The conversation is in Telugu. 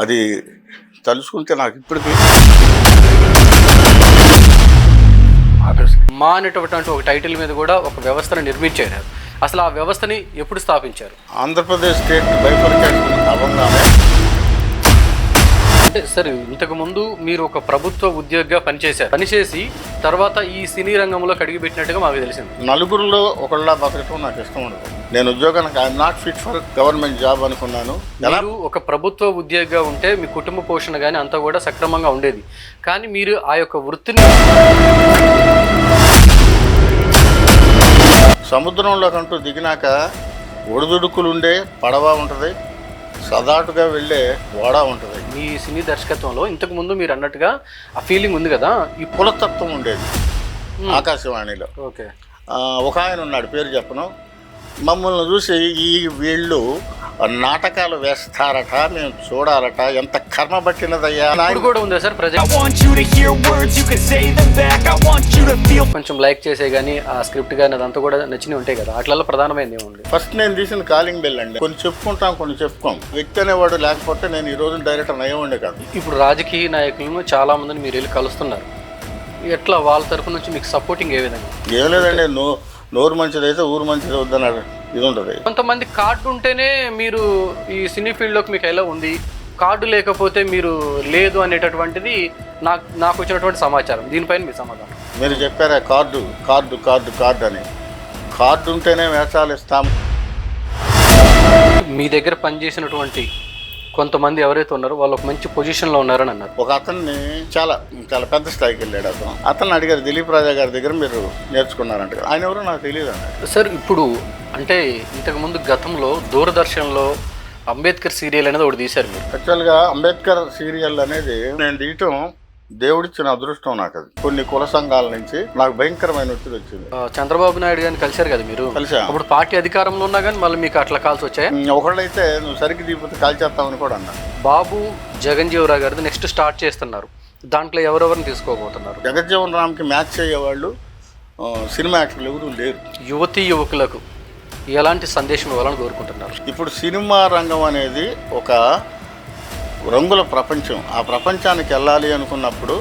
అది తలుచుకుంటే నాకు ఇప్పటికీ మా అనేటటువంటి ఒక టైటిల్ మీద కూడా ఒక వ్యవస్థను నిర్మించారు. అసలు ఆ వ్యవస్థని ఎప్పుడు స్థాపించారు? ఆంధ్రప్రదేశ్ స్టేట్ బైఫర్కేషన్ అవ్వగానే. అంటే సార్, ఇంతకుముందు మీరు ఒక ప్రభుత్వ ఉద్యోగిగా పనిచేసి తర్వాత ఈ సినీ రంగంలో కడిగిపెట్టినట్టుగా మాకు తెలిసింది. నలుగురిలో ఒకళ్ళ బతకటం నాకు ఇష్టం ఉండదు. నేను ఉద్యోగానికి I'm not fit for government job అనుకున్నాను. మీరు ఒక ప్రభుత్వ ఉద్యోగిగా ఉంటే మీ కుటుంబ పోషణ కానీ అంతా కూడా సక్రమంగా ఉండేది. కానీ మీరు ఆ యొక్క వృత్తిని సముద్రంలో కంటూ దిగినాక ఒడిదుడుకులుండే పడవ ఉంటుంది, సదాటుగా వెళ్ళే ఓడ ఉంటుంది. మీ సినీ దర్శకత్వంలో ఇంతకు ముందు మీరు అన్నట్టుగా ఆ ఫీలింగ్ ఉంది కదా, ఈ కులతత్వం ఉండేది ఆకాశవాణిలో. ఓకే. ఒక ఆయన ఉన్నాడు, పేరు చెప్పను. మమ్మల్ని చూసి ఈ వీళ్ళు నాటకాలు వేస్తారట, మేము చూడాలట, ఎంత కర్మ పట్టినదయ్యా. కూడా ఉందా సార్? కొంచెం లైక్ చేసే కానీ ఆ స్క్రిప్ట్ కానీ అదంతా కూడా నచ్చినవి ఉంటాయి కదా, అట్లా ప్రధానమైనది ఏముంది? ఫస్ట్ నేను తీసిన కాలింగ్ బెల్ అండి. కొన్ని చెప్పుకుంటాం, కొన్ని చెప్పుకోం. వ్యక్తి అనేవాడు లేకపోతే నేను ఈ రోజు డైరెక్టర్ అయ్యేవాడే కాదు. ఇప్పుడు రాజకీయ నాయకులను చాలా మందిని మీరు వెళ్ళి కలుస్తున్నారు. ఎట్లా వాళ్ళ తరఫు నుంచి మీకు సపోర్టింగ్ ఏ విధంగా? ఏం లేదండి, నోరు మంచిదైతే ఊరు మంచిది వద్దన్నాడు. ఇది ఉంటుంది. కొంతమంది కార్డు ఉంటేనే మీరు ఈ సినీ ఫీల్డ్లోకి మీకు ఎలా ఉంది, కార్డు లేకపోతే మీరు లేదు అనేటటువంటిది నాకు వచ్చినటువంటి సమాచారం. దీనిపైన మీ సమాధానం? మీరు చెప్పారా కార్డు కార్డు కార్డు కార్డు అని. కార్డు ఉంటేనే వేషాలు ఇస్తాం. మీ దగ్గర పనిచేసినటువంటి కొంతమంది ఎవరైతే ఉన్నారో వాళ్ళు ఒక మంచి పొజిషన్లో ఉన్నారని అన్నారు. ఒక అతన్ని చాలా పెద్ద స్థాయికి వెళ్ళాడు. అతను అడిగారు, దిలీప్ రాజా గారి దగ్గర మీరు నేర్చుకున్నారంట. ఆయన ఎవరో నాకు తెలియదు అన్నాడు. సార్, ఇప్పుడు అంటే ఇంతకుముందు గతంలో దూరదర్శన్లో అంబేద్కర్ సీరియల్ అనేది ఒకటి తీశారు మీరు. యాక్చువల్గా అంబేద్కర్ సీరియల్ అనేది నేను తీయటం దేవుడిచ్చిన అదృష్టం నాకు. అది కొన్ని కుల సంఘాల నుంచి నాకు భయంకరమైన ఒత్తిడి వచ్చింది. చంద్రబాబు నాయుడు గారిని కలిశారు కదా మీరు? కలిసా. అప్పుడు పార్టీ అధికారంలో ఉన్నా కానీ మళ్ళీ మీకు అట్లా కాల్సి వచ్చాయి. ఒకళ్ళైతే నువ్వు సరికి దిగిపోతే కాల్చేస్తామని కూడా అన్నా. బాబు జగన్జీవరావు గారిది నెక్స్ట్ స్టార్ట్ చేస్తున్నారు. దాంట్లో ఎవరెవరిని తీసుకోబోతున్నారు? జగజ్జీవన్ రామ్కి మ్యాచ్ అయ్యేవాళ్ళు సినిమా యాక్టర్లు ఎవరు లేరు. యువకులకు ఎలాంటి సందేశం ఇవ్వాలని కోరుకుంటున్నారు? ఇప్పుడు సినిమా రంగం అనేది ఒక రంగుల ప్రపంచం. ఆ ప్రపంచానికి వెళ్ళాలి అనుకున్నప్పుడు